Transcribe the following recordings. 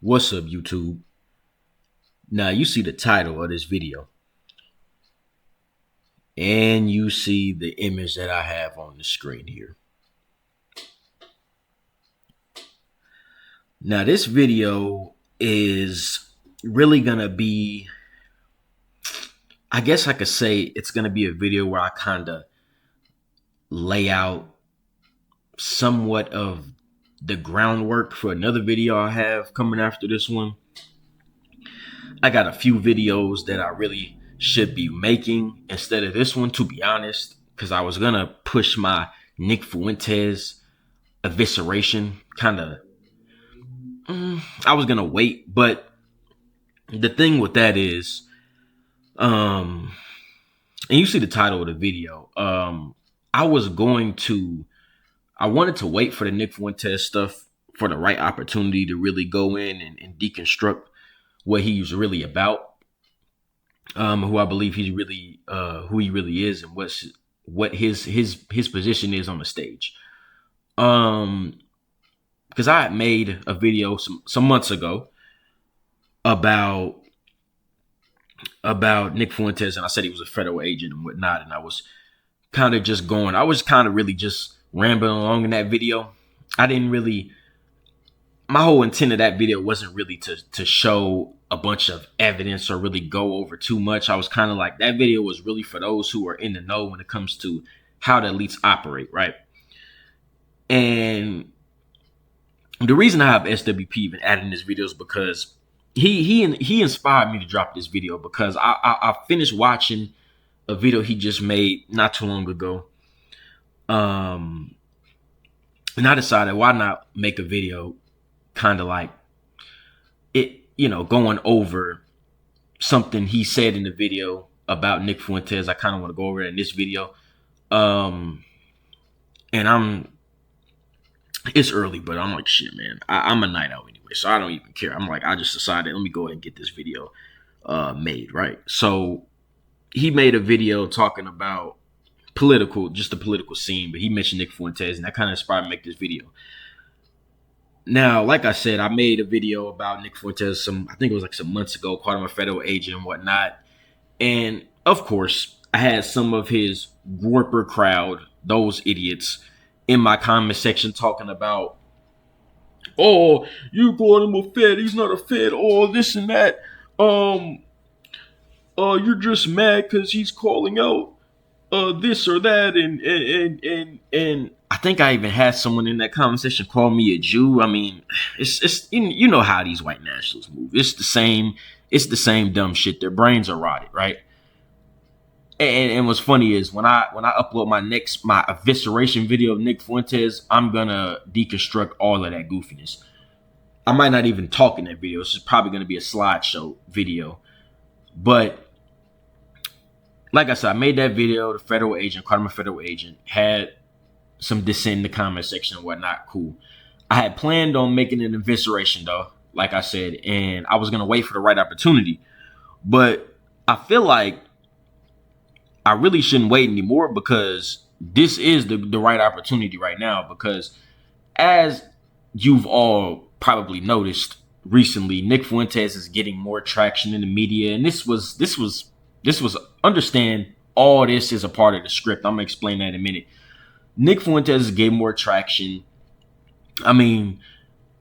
What's up, YouTube? Now you see the title of this video and you see the image that I have on the screen here. Now this video is really gonna be, I guess I could say it's gonna be a video where I kind of lay out somewhat of the groundwork for another video I have coming after this one. I got a few videos that I really should be making instead of this one, to be honest, because I was gonna push my Nick Fuentes evisceration kind of. I was gonna wait, but the thing with that is, and you see the title of the video. I wanted to wait for the Nick Fuentes stuff for the right opportunity to really go in and deconstruct what he's really about, who I believe he's really, who he really is, and what his position is on the stage. Because I had made a video some months ago about Nick Fuentes, and I said he was a federal agent and whatnot, and I was kind of really just rambling along in that video. My whole intent of that video wasn't really to show a bunch of evidence or really go over too much. I was kind of like, that video was really for those who are in the know when it comes to how the elites operate, right? And the reason I have SWP even added in this video is because he inspired me to drop this video, because I finished watching a video he just made not too long ago. And I decided, why not make a video kind of like it, going over something he said in the video about Nick Fuentes. I kind of want to go over it in this video. And it's early, but I'm like, shit, man, I'm a night owl anyway, so I don't even care. I'm like, I just decided, let me go ahead and get this video made, right? So he made a video talking about just the political scene, but he mentioned Nick Fuentes, and that kind of inspired me to make this video. Now, like I said, I made a video about Nick Fuentes I think it was like some months ago, called him a federal agent and whatnot. And of course, I had some of his Warper crowd, those idiots, in my comment section talking about, oh, you calling him a Fed, he's not a Fed, oh, this and that. You're just mad because he's calling out this or that, and I think I even had someone in that comment section call me a Jew. I mean, it's you know how these white nationalists move. It's the same dumb shit. Their brains are rotted, right? And what's funny is when I upload my evisceration video of Nick Fuentes, I'm gonna deconstruct all of that goofiness. I might not even talk in that video. It's just probably gonna be a slideshow video. But like I said, I made that video. The federal agent, called him a federal agent, had some dissent in the comment section and whatnot. Cool. I had planned on making an evisceration though, like I said, and I was gonna wait for the right opportunity. But I feel like I really shouldn't wait anymore, because this is the right opportunity right now. Because as you've all probably noticed recently, Nick Fuentes is getting more traction in the media, and this was understand, all this is a part of the script. I'm gonna explain that in a minute. Nick Fuentes gave more traction. I mean,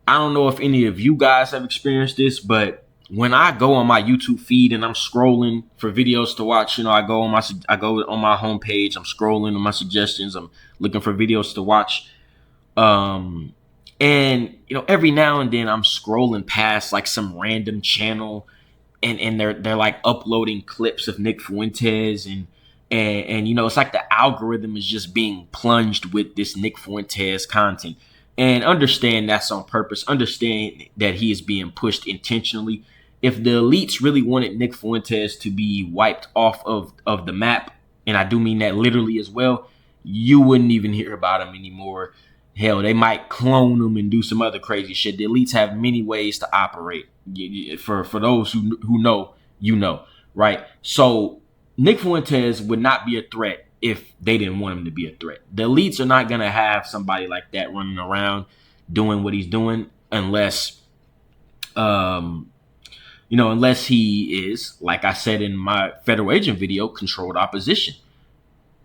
I don't know if any of you guys have experienced this, but when I go on my YouTube feed and I'm scrolling for videos to watch, I go on my homepage, I'm scrolling on my suggestions, I'm looking for videos to watch. And every now and then I'm scrolling past like some random channel, and they're like uploading clips of Nick Fuentes, and it's like the algorithm is just being plunged with this Nick Fuentes content. And understand that's on purpose. Understand that he is being pushed intentionally. If the elites really wanted Nick Fuentes to be wiped off of the map, and I do mean that literally as well, you wouldn't even hear about him anymore. Hell, they might clone him and do some other crazy shit. The elites have many ways to operate. For those who know, right? So Nick Fuentes would not be a threat if they didn't want him to be a threat. The elites are not going to have somebody like that running around doing what he's doing unless Um, you know, unless he is, like I said in my federal agent video, controlled opposition.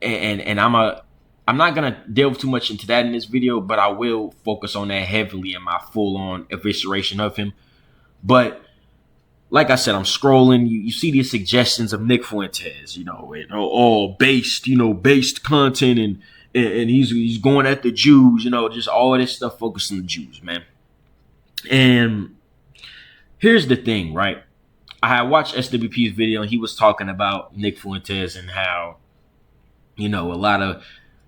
And I'm not gonna delve too much into that in this video, but I will focus on that heavily in my full on evisceration of him. But like I said, I'm scrolling. You see these suggestions of Nick Fuentes, all based, based content, and he's going at the Jews, just all this stuff focused on the Jews, man. And here's the thing, right? I watched SWP's video, and he was talking about Nick Fuentes and how, a lot of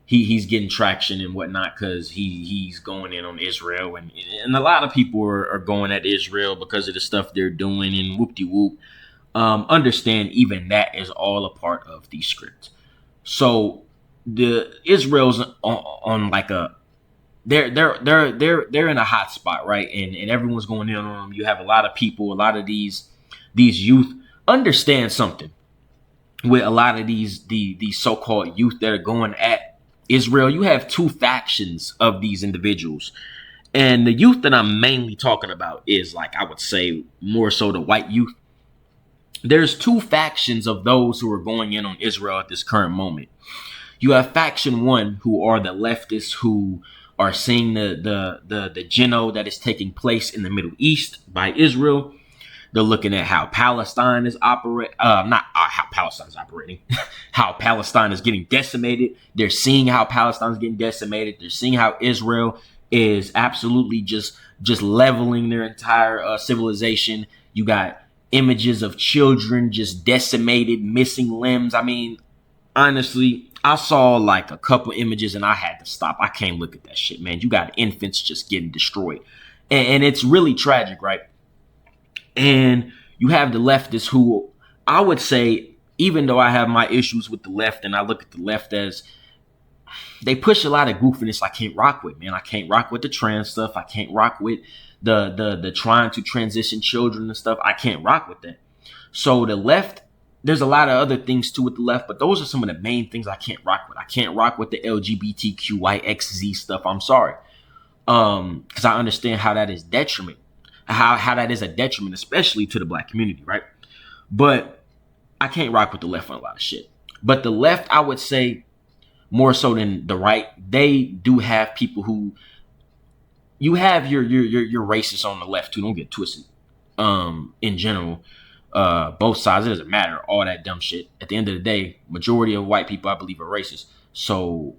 he's getting traction and whatnot because he's going in on Israel, and a lot of people are going at Israel because of the stuff they're doing and whoop de whoop. Understand even that is all a part of the script. So the Israel's on like a they're in a hot spot, right? And everyone's going in on them. You have a lot of people, a lot of these youth. Understand something with a lot of these so-called youth that are going at Israel. You have two factions of these individuals. And the youth that I'm mainly talking about is, like, I would say more so the white youth. There's two factions of those who are going in on Israel at this current moment. You have faction one, who are the leftists, who are seeing the geno that is taking place in the Middle East by Israel. They're looking at how Palestine is operating, not how Palestine is operating, how Palestine is getting decimated. They're seeing how Palestine is getting decimated. They're seeing how Israel is absolutely just leveling their entire civilization. You got images of children just decimated, missing limbs. I mean, honestly, I saw like a couple images and I had to stop. I can't look at that shit, man. You got infants just getting destroyed. And it's really tragic, right? And you have the leftists who, I would say, even though I have my issues with the left and I look at the left as they push a lot of goofiness I can't rock with, man. I can't rock with the trans stuff. I can't rock with the trying to transition children and stuff. I can't rock with that. So the left, there's a lot of other things too with the left, but those are some of the main things I can't rock with. I can't rock with the LGBTQIXZ stuff. I'm sorry. Because I understand how that is detriment. How that is a detriment, especially to the black community, right? But I can't rock with the left on a lot of shit. But the left, I would say, more so than the right, they do have people who, you have your racists on the left too. Don't get twisted. In general, both sides, it doesn't matter. All that dumb shit. At the end of the day, majority of white people, I believe, are racist. So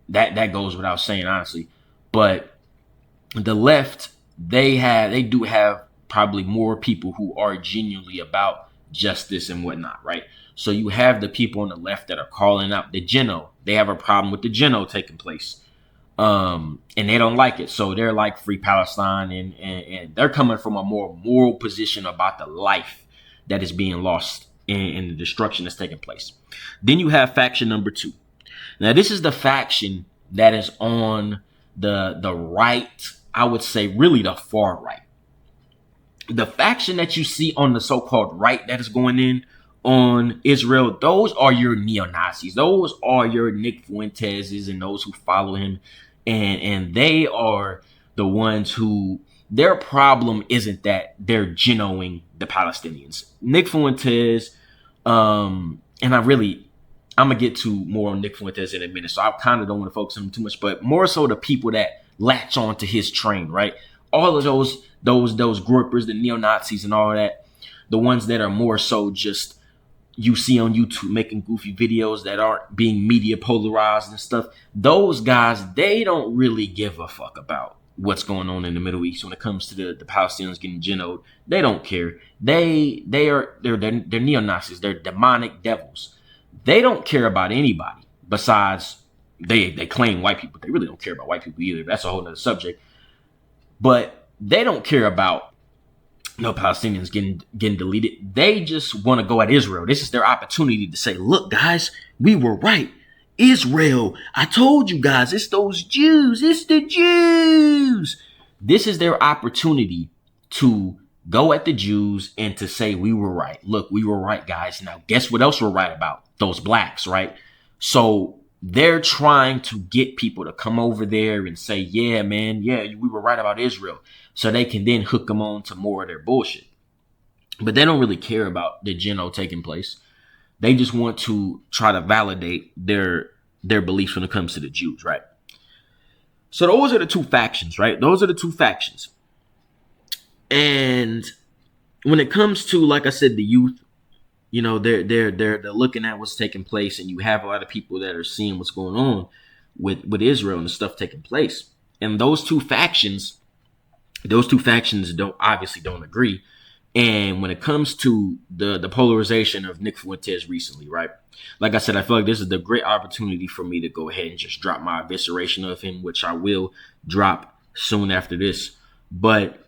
that goes without saying, honestly. But the left, they do have probably more people who are genuinely about justice and whatnot, right? So you have the people on the left that are calling out the geno. They have a problem with the geno taking place. And they don't like it. So they're like free Palestine, and they're coming from a more moral position about the life that is being lost in the destruction that's taking place. Then you have faction number two. Now, this is the faction that is on the right, I would say really the far right. The faction that you see on the so-called right that is going in on Israel, those are your neo-Nazis. Those are your Nick Fuenteses and those who follow him. And they are the ones who, their problem isn't that they're genoing the Palestinians. Nick Fuentes, and I'm going to get to more on Nick Fuentes in a minute, so I kind of don't want to focus on him too much, but more so the people that latch on to his train, right? All of those groupers, the neo-Nazis and all that, the ones that are more so just you see on YouTube making goofy videos that aren't being media polarized and stuff. Those guys, they don't really give a fuck about what's going on in the Middle East when it comes to the Palestinians getting genoed. They don't care. They're neo-Nazis. They're demonic devils. They don't care about anybody besides they claim white people. They really don't care about white people either. That's a whole nother subject. But they don't care about no Palestinians getting deleted. They just want to go at Israel. This is their opportunity to say, look, guys, we were right. Israel, I told you guys, it's those Jews. It's the Jews. This is their opportunity to go at the Jews and to say we were right. Look, we were right, guys. Now, guess what else we're right about? Those blacks, right? So they're trying to get people to come over there and say, yeah, man, yeah, we were right about Israel. So they can then hook them on to more of their bullshit. But they don't really care about the geno taking place. They just want to try to validate their beliefs when it comes to the Jews, right? So those are the two factions, right? Those are the two factions. And when it comes to, like I said, the youth, you know, they're looking at what's taking place, and you have a lot of people that are seeing what's going on with Israel and the stuff taking place. And those two factions don't agree. And when it comes to the polarization of Nick Fuentes recently, right? Like I said, I feel like this is the great opportunity for me to go ahead and just drop my evisceration of him, which I will drop soon after this. But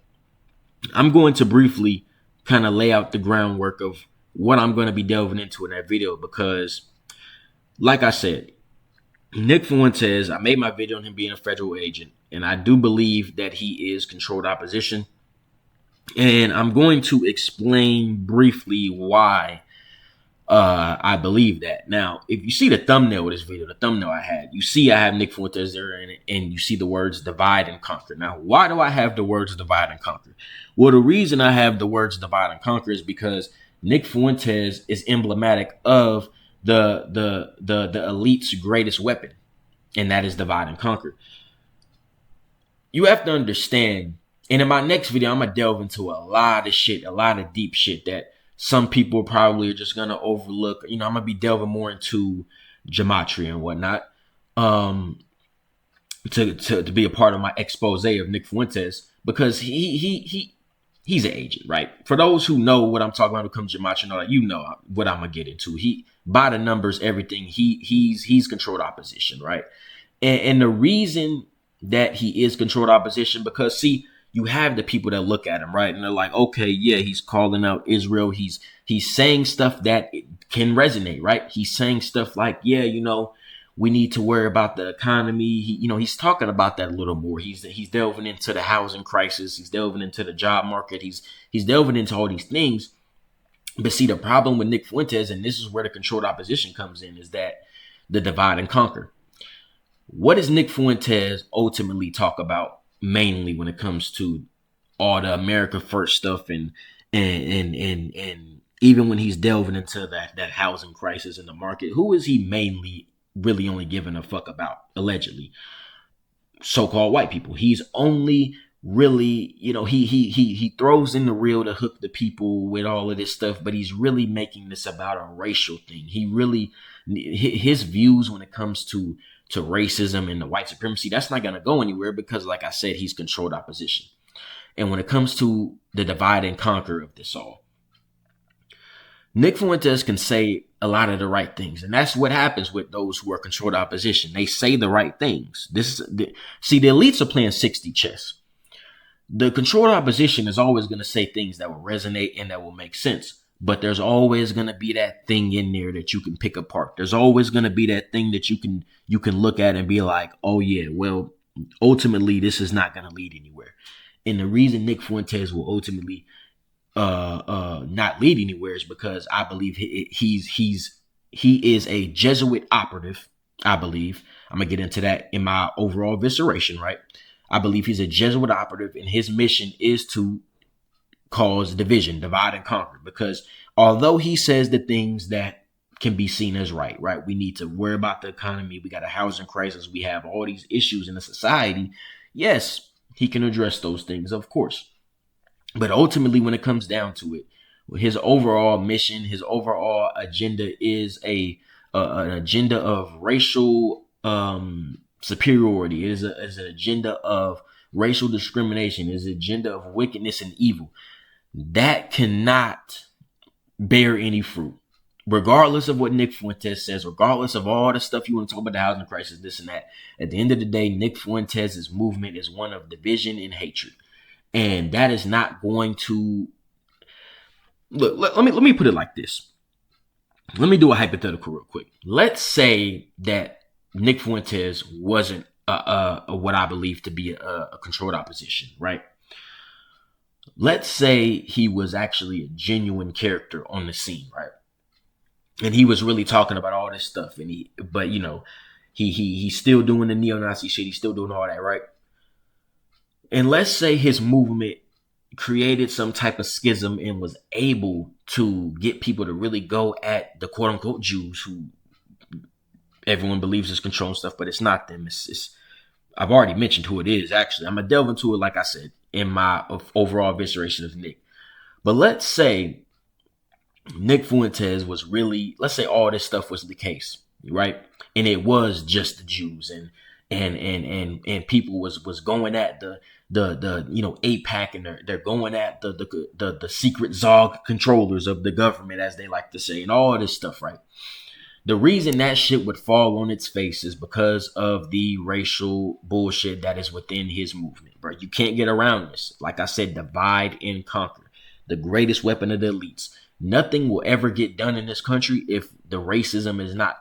I'm going to briefly kind of lay out the groundwork of what I'm going to be delving into in that video, because like I said, Nick Fuentes, I made my video on him being a federal agent, and I do believe that he is controlled opposition. And I'm going to explain briefly why I believe that. Now, if you see the thumbnail of this video, the thumbnail I had, you see I have Nick Fuentes there in it, and you see the words divide and conquer. Now, why do I have the words divide and conquer? Well, the reason I have the words divide and conquer is because Nick Fuentes is emblematic of the elite's greatest weapon, and that is divide and conquer. You have to understand, and in my next video, I'm going to delve into a lot of shit, a lot of deep shit that some people probably are just going to overlook. You know, I'm going to be delving more into gematria and whatnot to be a part of my expose of Nick Fuentes, because he's an agent, right? For those who know what I'm talking about when it comes to gematria and all that, you know what I'm going to get into. He, by the numbers, everything, he's controlled opposition, right? And the reason that he is controlled opposition, because see, you have the people that look at him, right, and they're like, okay, yeah, he's calling out Israel. He's saying stuff that can resonate, right? He's saying stuff like, yeah, you know, we need to worry about the economy. He's talking about that a little more. He's delving into the housing crisis. He's delving into the job market. He's delving into all these things. But see, the problem with Nick Fuentes, and this is where the controlled opposition comes in, is that the divide and conquer. What does Nick Fuentes ultimately talk about mainly when it comes to all the America First stuff, and even when he's delving into that housing crisis in the market? Who is he mainly really only giving a fuck about? Allegedly, so-called white people. He's only really, you know, he throws in the reel to hook the people with all of this stuff, but he's really making this about a racial thing. His views when it comes to racism and the white supremacy, that's not going to go anywhere, because like I said, he's controlled opposition. And when it comes to the divide and conquer of this all, Nick Fuentes can say a lot of the right things. And that's what happens with those who are controlled opposition. They say the right things. See, the elites are playing 60 chess. The controlled opposition is always going to say things that will resonate and that will make sense. But there's always going to be that thing in there that you can pick apart. There's always going to be that thing that you can look at and be like, oh yeah, well, ultimately this is not going to lead anywhere. And the reason Nick Fuentes will ultimately not lead anywhere is because I believe he is a Jesuit operative. I believe I'm gonna get into that in my overall evisceration, right? I believe he's a Jesuit operative, and his mission is to cause division, divide and conquer. Because although he says the things that can be seen as right, we need to worry about the economy. We got a housing crisis. We have all these issues in the society. Yes, he can address those things, of course. But ultimately, when it comes down to it, his overall mission, his overall agenda is an agenda of racial superiority. It is an agenda of racial discrimination. It is an agenda of wickedness and evil. That cannot bear any fruit. Regardless of what Nick Fuentes says, regardless of all the stuff you want to talk about, the housing crisis, this and that, at the end of the day, Nick Fuentes' movement is one of division and hatred. And that is not going to... Look, let me put it like this. Let me do a hypothetical real quick. Let's say that Nick Fuentes wasn't what I believe to be a controlled opposition, right? Let's say he was actually a genuine character on the scene, right? And he was really talking about all this stuff, but He's still doing the neo-Nazi shit. He's still doing all that, right? And let's say his movement created some type of schism and was able to get people to really go at the quote unquote Jews, who everyone believes is controlling stuff, but it's not them. It's I've already mentioned who it is. Actually, I'm gonna delve into it, like I said, in my overall evisceration of Nick. But let's say Nick Fuentes was really, let's say all this stuff was the case, right? And it was just the Jews, and people was going at the APAC, and they're going at the secret Zog controllers of the government, as they like to say, and all this stuff, right? The reason that shit would fall on its face is because of the racial bullshit that is within his movement, bro. You can't get around this. Like I said, divide and conquer. The greatest weapon of the elites. Nothing will ever get done in this country if the racism is not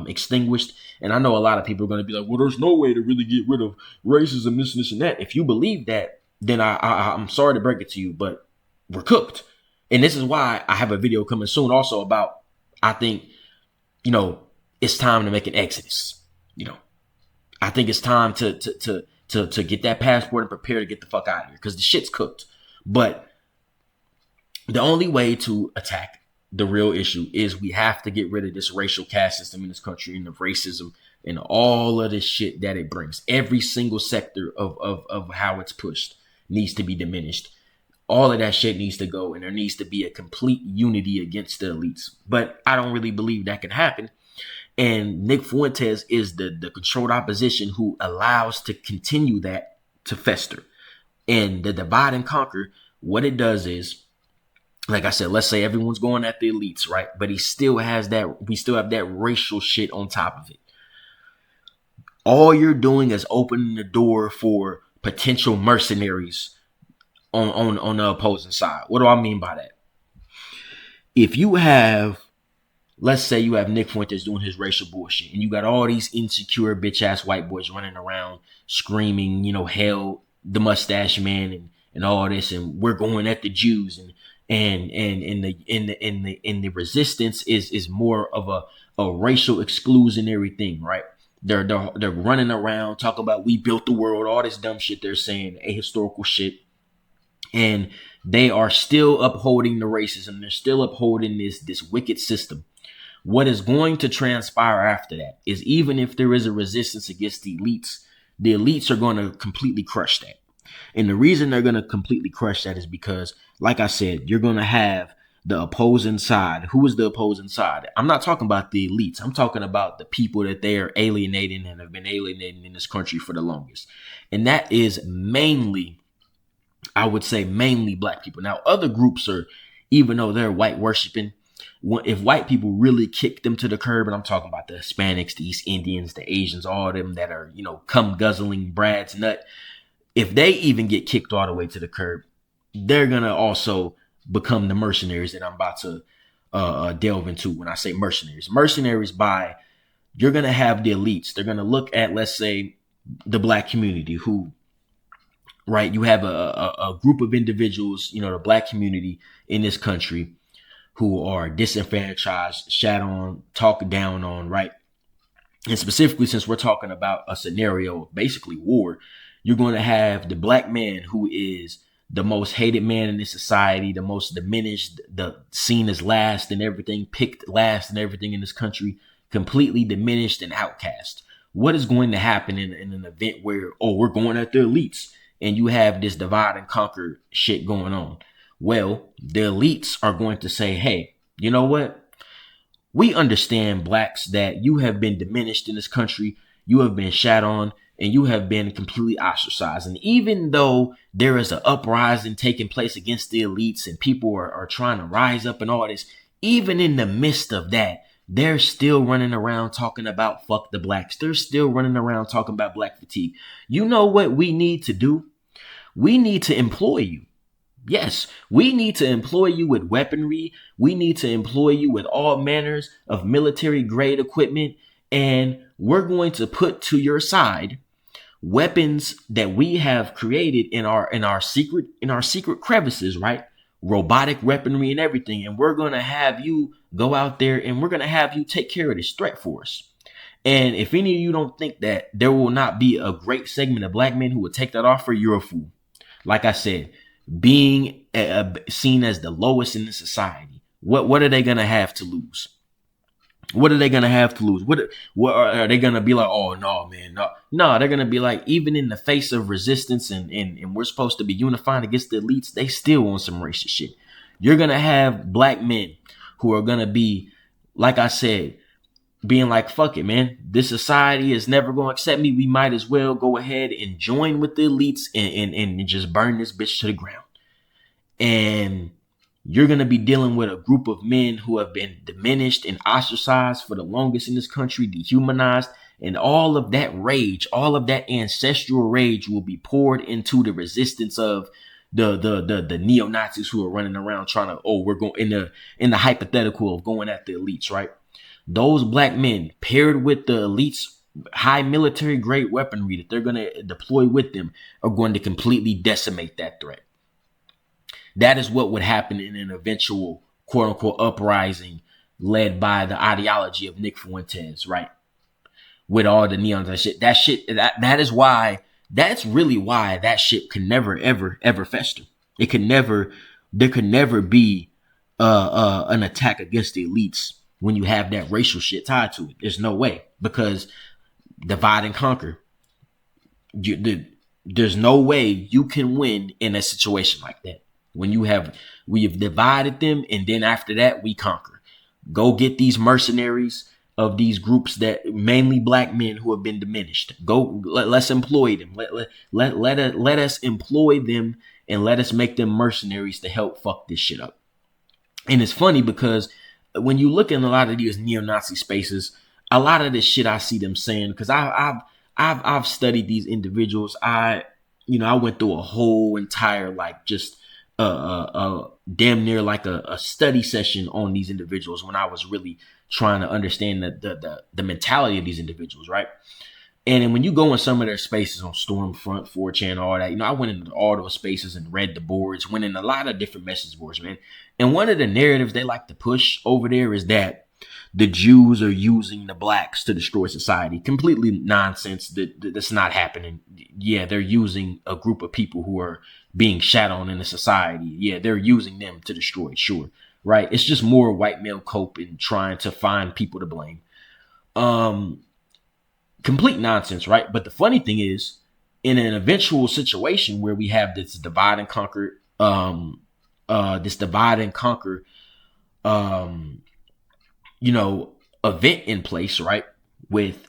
extinguished. And I know a lot of people are going to be like, well, there's no way to really get rid of racism, this, and that. If you believe that, then I'm sorry to break it to you, but we're cooked. And this is why I have a video coming soon also about, I think, it's time to make an exodus. I think it's time to get that passport and prepare to get the fuck out of here, because the shit's cooked. But the only way to attack the real issue is we have to get rid of this racial caste system in this country, and the racism and all of this shit that it brings. Every single sector of how it's pushed needs to be diminished. All of that shit needs to go, and there needs to be a complete unity against the elites. But I don't really believe that can happen. And Nick Fuentes is the controlled opposition who allows to continue that to fester. And the divide and conquer, what it does is, like I said, let's say everyone's going at the elites, right? But we still have that racial shit on top of it. All you're doing is opening the door for potential mercenaries on the opposing side. What do I mean by that? If you have, let's say you have Nick Fuentes doing his racial bullshit, and you got all these insecure bitch ass white boys running around screaming, hell, the mustache man, and all this, and we're going at the Jews, and the resistance is more of a racial exclusionary thing, right? They're running around talking about we built the world, all this dumb shit they're saying, ahistorical shit. And they are still upholding the racism. They're still upholding this wicked system. What is going to transpire after that is, even if there is a resistance against the elites are going to completely crush that. And the reason they're going to completely crush that is because, like I said, you're going to have the opposing side. Who is the opposing side? I'm not talking about the elites. I'm talking about the people that they are alienating and have been alienating in this country for the longest. And that is mainly, I would say, mainly black people. Now, other groups are, even though they're white worshiping, if white people really kick them to the curb, and I'm talking about the Hispanics, the East Indians, the Asians, all of them that are, cum guzzling Brad's nut, if they even get kicked all the way to the curb, they're going to also become the mercenaries that I'm about to delve into when I say mercenaries. Mercenaries you're going to have the elites. They're going to look at, let's say, the black community who, right, you have a group of individuals, the black community in this country who are disenfranchised, shat on, talked down on, right? And specifically, since we're talking about a scenario, basically war, you're going to have the black man who is the most hated man in this society, the most diminished, seen as last and everything, picked last and everything in this country, completely diminished and outcast. What is going to happen in an event where, we're going at the elites, and you have this divide and conquer shit going on? Well, the elites are going to say, hey, you know what? We understand, blacks, that you have been diminished in this country. You have been shat on, and you have been completely ostracized. And even though there is an uprising taking place against the elites, and people are trying to rise up and all this, even in the midst of that, they're still running around talking about fuck the blacks. They're still running around talking about black fatigue. You know what we need to do? We need to employ you. Yes, we need to employ you with weaponry. We need to employ you with all manners of military grade equipment. And we're going to put to your side weapons that we have created in our secret crevices, right? Robotic weaponry and everything. And we're going to have you go out there, and we're going to have you take care of this threat for us. And if any of you don't think that there will not be a great segment of black men who will take that offer, you're a fool. Like I said, being seen as the lowest in the society, what are they gonna have to lose? What are they gonna have to lose? What are they gonna be like? Oh no, man, no. They're gonna be like, even in the face of resistance, and we're supposed to be unifying against the elites, they still want some racist shit. You're gonna have black men who are gonna be, like I said, being like, fuck it, man. This society is never gonna accept me. We might as well go ahead and join with the elites and just burn this bitch to the ground. And you're going to be dealing with a group of men who have been diminished and ostracized for the longest in this country, dehumanized, and all of that rage, all of that ancestral rage will be poured into the resistance of the neo-Nazis who are running around trying to, we're going in the hypothetical of going at the elites, right? Those black men paired with the elites' high military grade weaponry that they're going to deploy with them are going to completely decimate that threat. That is what would happen in an eventual quote unquote uprising led by the ideology of Nick Fuentes, right? With all the neons and shit. That is why, that's really why that shit can never, ever fester. There could never be an attack against the elites when you have that racial shit tied to it. There's no way, because divide and conquer. There's no way you can win in a situation like that. When we have divided them, and then after that we conquer. Go get these mercenaries of these groups that mainly black men who have been diminished. Let's employ them. Let us employ them and let us make them mercenaries to help fuck this shit up. And it's funny because when you look in a lot of these neo-Nazi spaces, a lot of this shit I see them saying, because I've studied these individuals. I went through a whole entire damn near like a study session on these individuals when I was really trying to understand the mentality of these individuals, right? And then when you go in some of their spaces on Stormfront, 4chan, all that, I went into all those spaces and read the boards, went in a lot of different message boards, man. And one of the narratives they like to push over there is that the Jews are using the blacks to destroy society. Completely nonsense. That's not happening. Yeah, they're using a group of people who are being shat on in the society. Yeah, they're using them to destroy, sure. Right? It's just more white male cope and trying to find people to blame. Complete nonsense, right? But the funny thing is, in an eventual situation where we have this divide and conquer, event in place, right? With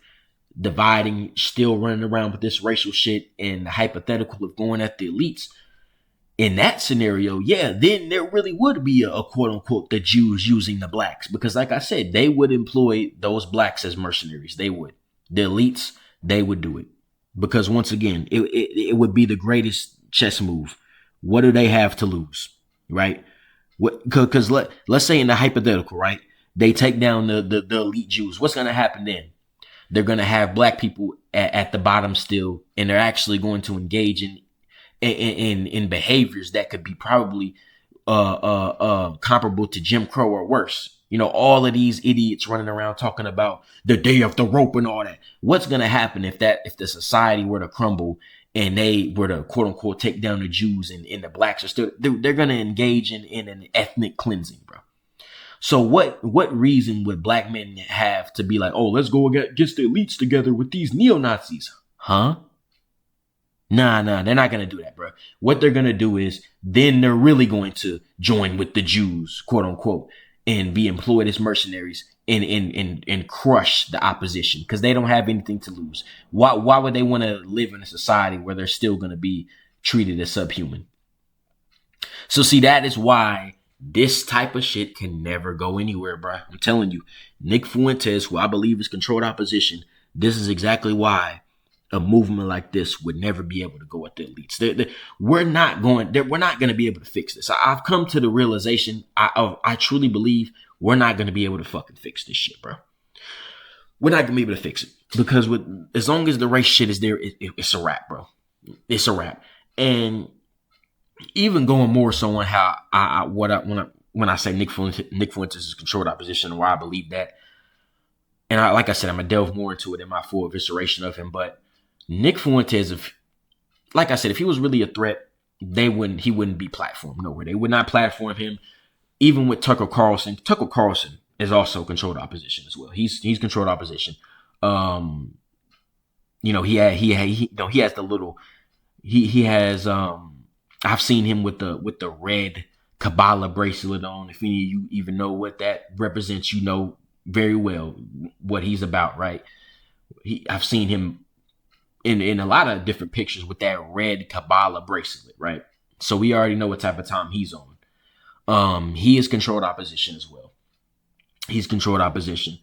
dividing, still running around with this racial shit and the hypothetical of going at the elites. In that scenario, yeah, then there really would be a quote unquote the Jews using the blacks, because like I said, they would employ those blacks as mercenaries. They would. The elites, they would do it, because once again, it would be the greatest chess move. What do they have to lose, right? Because let's say in the hypothetical, right, they take down the elite Jews. What's going to happen then? They're going to have black people at the bottom still, and they're actually going to engage in behaviors that could be probably comparable to Jim Crow or worse. All of these idiots running around talking about the day of the rope and all that. What's going to happen if the society were to crumble and they were to quote unquote take down the Jews and the blacks are still, they're going to engage in an ethnic cleansing, bro. So what reason would black men have to be like, oh, let's go against the elites together with these neo-Nazis? Huh? Nah, they're not going to do that, bro. What they're going to do is then they're really going to join with the Jews, quote unquote, and be employed as mercenaries and crush the opposition, because they don't have anything to lose. Why would they want to live in a society where they're still going to be treated as subhuman? So see, that is why this type of shit can never go anywhere, bro. I'm telling you, Nick Fuentes, who I believe is controlled opposition, this is exactly why a movement like this would never be able to go at the elites. We're not going to be able to fix this. I've come to the realization, I truly believe we're not going to be able to fucking fix this shit, bro. We're not going to be able to fix it, because as long as the race shit is there, it's a wrap, bro. It's a wrap. And even going more so on how when I say Nick Fuentes is controlled opposition, why I believe that, and like I said, I'm gonna delve more into it in my full evisceration of him. But Nick Fuentes, if like I said, if he was really a threat, he wouldn't be platformed nowhere. They would not platform him. Even with Tucker Carlson is also controlled opposition as well. He's controlled opposition. He has the little he has I've seen him with the red Kabbalah bracelet on. If any of you even know what that represents, you know very well what he's about, right? I've seen him in a lot of different pictures with that red Kabbalah bracelet, right? So we already know what type of time he's on. He is controlled opposition as well. He's controlled opposition.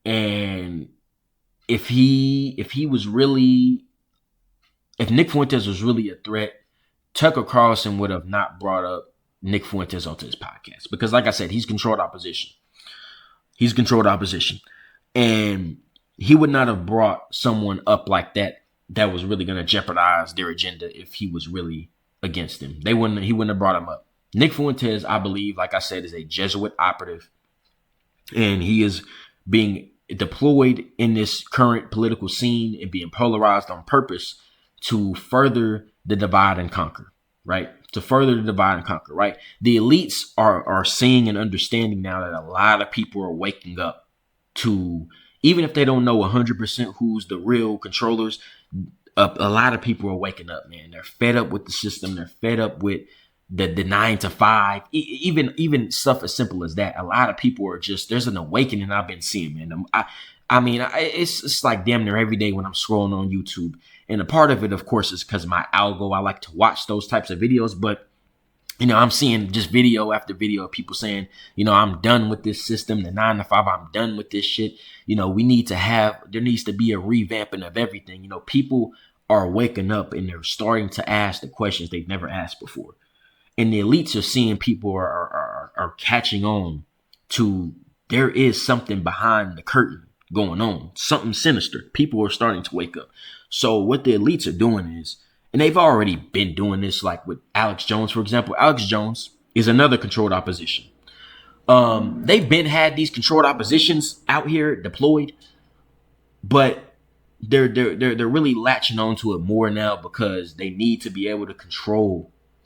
And if Nick Fuentes was really a threat, Tucker Carlson would have not brought up Nick Fuentes onto his podcast. Because like I said, he's controlled opposition. He's controlled opposition. And he would not have brought someone up like that was really going to jeopardize their agenda if he was really against him. He wouldn't have brought him up. Nick Fuentes, I believe, like I said, is a Jesuit operative. And he is being deployed in this current political scene and being polarized on purpose to further the divide and conquer, right? To further the divide and conquer, right? The elites are seeing and understanding now that a lot of people are waking up to, even if they don't know 100% who's the real controllers, a lot of people are waking up, man. They're fed up with the system. They're fed up with the 9 to 5, even stuff as simple as that. A lot of people are there's an awakening I've been seeing, man. It's like damn near every day when I'm scrolling on YouTube. And a part of it, of course, is because of my algo. I like to watch those types of videos, but I'm seeing just video after video of people saying, I'm done with this system, the 9 to 5, I'm done with this shit. There needs to be a revamping of everything. People are waking up and they're starting to ask the questions they've never asked before. And the elites are seeing people are catching on to there is something behind the curtain going on, something sinister. People are starting to wake up. So what the elites are doing is, and they've already been doing this, like with Alex Jones, for example. Alex Jones is another controlled opposition. They've been had these controlled oppositions out here deployed, but they're really latching onto it more now because they need to be able to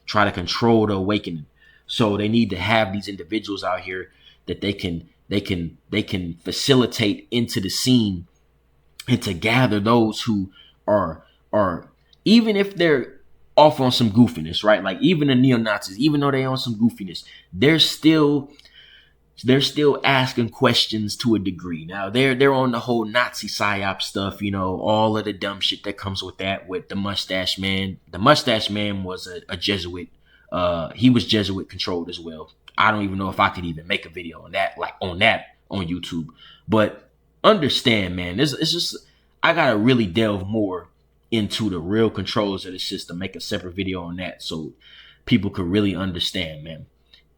try to control the awakening. So they need to have these individuals out here that they can facilitate into the scene and to gather those who are even if they're off on some goofiness, right? Like even the neo-Nazis, even though they're on some goofiness, they're still asking questions to a degree. Now they're on the whole Nazi psyop stuff, all of the dumb shit that comes with that, with the Mustache Man. The Mustache Man was a Jesuit. He was Jesuit controlled as well. I don't even know if I could even make a video on that on YouTube. But understand, man, it's just, I gotta really delve more into the real controllers of the system, make a separate video on that so people could really understand, man.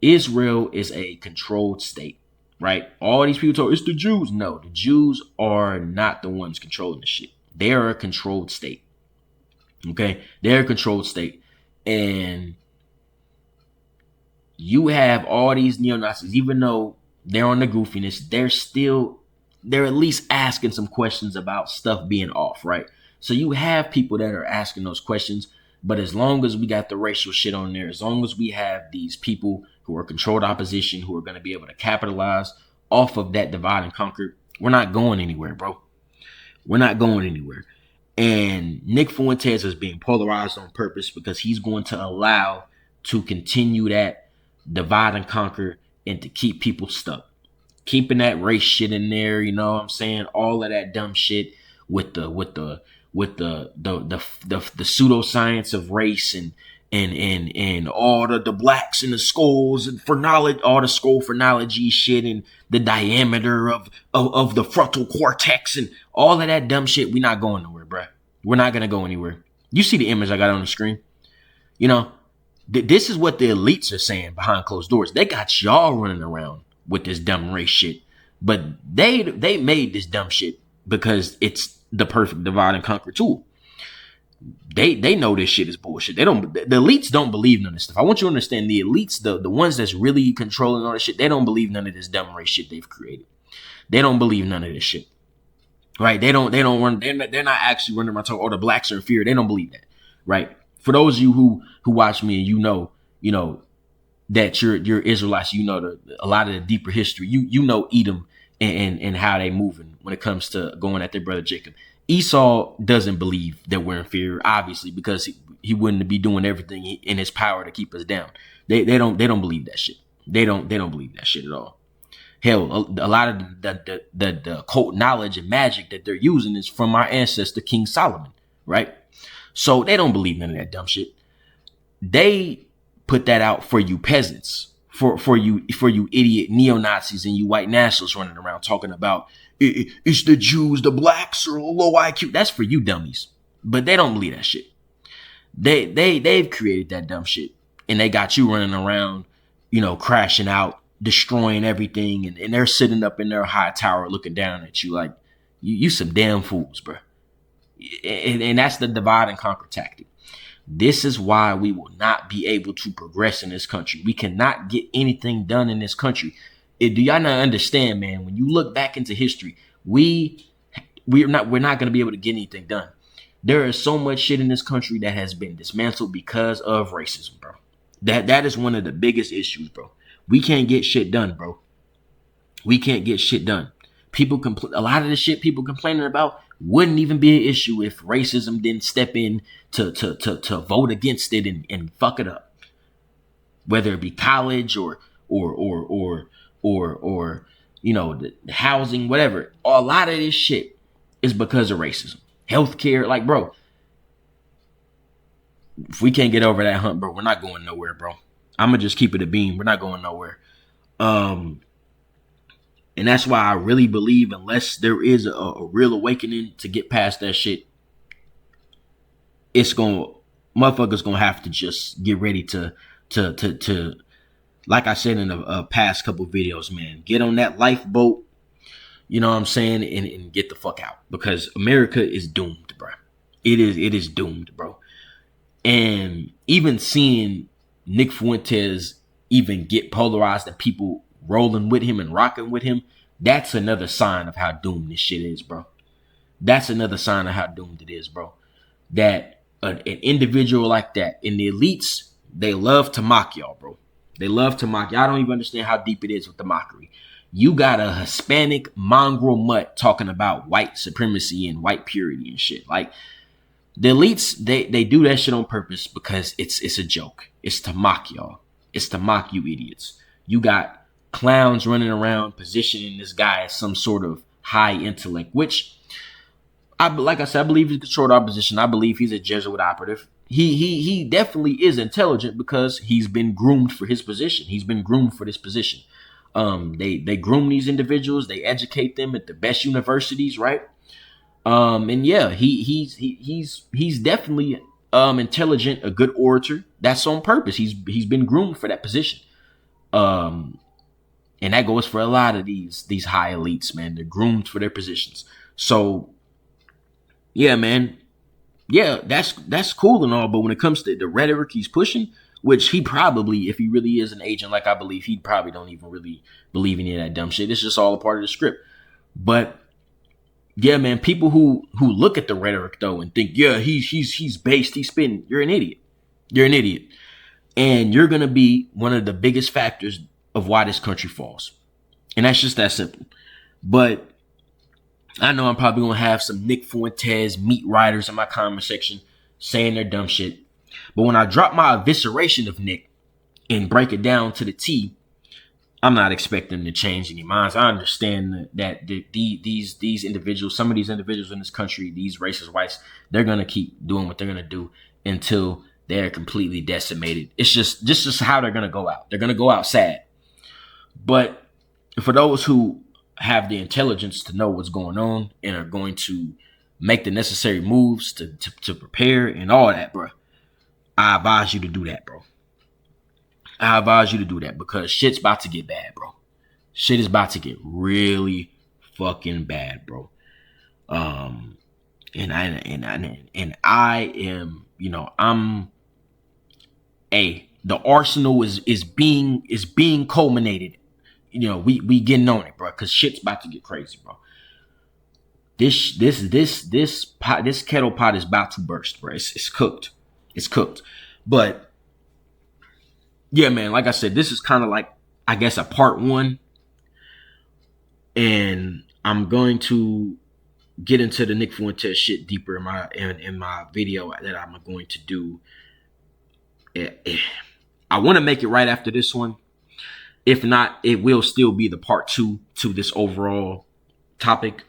Israel is a controlled state, right? All these people talk, it's the Jews. No, the Jews are not the ones controlling the shit. They are a controlled state. Okay? They're a controlled state. And you have all these neo-Nazis, even though they're on the goofiness, they're at least asking some questions about stuff being off, right? So you have people that are asking those questions, but as long as we got the racial shit on there, as long as we have these people who are controlled opposition, who are going to be able to capitalize off of that divide and conquer, we're not going anywhere, bro. We're not going anywhere. And Nick Fuentes is being polarized on purpose because he's going to allow to continue that divide and conquer and to keep people stuck. Keeping that race shit in there, you know what I'm saying? All of that dumb shit with the pseudoscience of race and all the blacks and the skulls and phrenology, all the skull phrenology shit and the diameter of the frontal cortex and all of that dumb shit. We're not going nowhere, bruh. We're not gonna go anywhere. You see the image I got on the screen? This is what the elites are saying behind closed doors. They got y'all running around with this dumb race shit, but they made this dumb shit because it's the perfect divide and conquer tool. They know this shit is bullshit. The elites don't believe none of this stuff. I want you to understand the elites, the ones that's really controlling all this shit, they don't believe none of this dumb race shit they've created. They don't believe none of this shit. right? They don't run. They're not actually running around talking, oh, the blacks are in fear. They don't believe that, right? For those of you who watch me and you know that you're Israelites, you know a lot of the deeper history. You know Edom and how they moving when it comes to going at their brother Jacob. Esau doesn't believe that we're in fear, obviously, because he wouldn't be doing everything in his power to keep us down. They don't believe that shit. They don't believe that shit at all. Hell, a lot of the occult knowledge and magic that they're using is from our ancestor King Solomon, right? So they don't believe none of that dumb shit. They put that out for you peasants, for you idiot neo-Nazis and you white nationalists running around talking about it's the Jews, the blacks are low IQ. That's for you dummies. But they don't believe that shit. They've created that dumb shit. And they got you running around, crashing out, destroying everything, and they're sitting up in their high tower looking down at you like you some damn fools, bro. And that's the divide and conquer tactic. This is why we will not be able to progress in this country. We cannot get anything done in this country. Do y'all not understand, man? When you look back into history, we're not going to be able to get anything done. There is so much shit in this country that has been dismantled because of racism, bro. That is one of the biggest issues, bro. We can't get shit done, bro. We can't get shit done. A lot of the shit people complaining about wouldn't even be an issue if racism didn't step in to vote against it and fuck it up. Whether it be college or the housing, whatever. A lot of this shit is because of racism. Healthcare, like, bro, if we can't get over that hump, bro, we're not going nowhere, bro. I'm gonna just keep it a beam. We're not going nowhere. And that's why I really believe unless there is a real awakening to get past that shit, motherfuckers gonna have to just get ready to like I said in a past couple videos, man, get on that lifeboat, you know what I'm saying, and get the fuck out, because America is doomed, bro. It is doomed, bro. And even seeing Nick Fuentes even get polarized and people rolling with him and rocking with him, that's another sign of how doomed this shit is, bro. That's another sign of how doomed it is, bro. That an individual like that, in the elites, they love to mock y'all, bro. They love to mock. Y'all don't even understand how deep it is with the mockery. You got a Hispanic mongrel mutt talking about white supremacy and white purity and shit. Like, the elites, they do that shit on purpose because it's a joke. It's to mock y'all. It's to mock you idiots. You got clowns running around positioning this guy as some sort of high intellect, which, like I said, I believe he's controlled opposition. I believe he's a Jesuit operative. He definitely is intelligent because he's been groomed for his position. He's been groomed for this position. They groom these individuals. They educate them at the best universities, right? And yeah, he's definitely intelligent, a good orator. That's on purpose. He's been groomed for that position. And that goes for a lot of these high elites, man. They're groomed for their positions. So yeah, man. Yeah, that's cool and all, but when it comes to the rhetoric he's pushing, which he probably, if he really is an agent like I believe, he probably don't even really believe any of that dumb shit. It's just all a part of the script. But yeah, man, people who look at the rhetoric though and think, yeah, he's based, he's spinning, you're an idiot. You're an idiot. And you're gonna be one of the biggest factors of why this country falls. And that's just that simple. But I know I'm probably gonna have some Nick Fuentes meat riders in my comment section saying their dumb shit. But when I drop my evisceration of Nick and break it down to the T, I'm not expecting them to change any minds. I understand that these individuals, some of these individuals in this country, these racist whites, they're gonna keep doing what they're gonna do until they're completely decimated. It's just how they're gonna go out. They're gonna go out sad. But for those who have the intelligence to know what's going on and are going to make the necessary moves to prepare and all that, bro, I advise you to do that, bro. I advise you to do that because shit's about to get bad, bro. Shit is about to get really fucking bad, bro. And I am, the arsenal is being culminated. We getting on it, bro, because shit's about to get crazy, bro. This kettle pot is about to burst, bro. It's cooked. It's cooked. But yeah, man, like I said, this is kind of like, I guess, a part one. And I'm going to get into the Nick Fuentes shit deeper in my video that I'm going to do. I want to make it right after this one. If not, it will still be the part two to this overall topic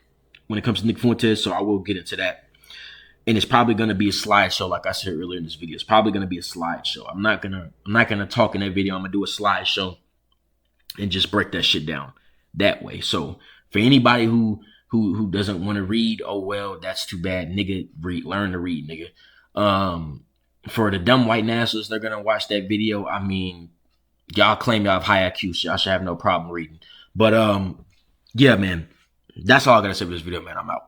when it comes to Nick Fuentes. So I will get into that. And it's probably going to be a slideshow, like I said earlier in this video. It's probably going to be a slideshow. I'm not gonna talk in that video. I'm gonna do a slideshow and just break that shit down that way. So for anybody who doesn't want to read, oh well, that's too bad, nigga. Learn to read, nigga. For the dumb white nationalists, they're gonna watch that video. I mean, y'all claim y'all have high IQ, so y'all should have no problem reading. But yeah, man, that's all I gotta say for this video, man. I'm out.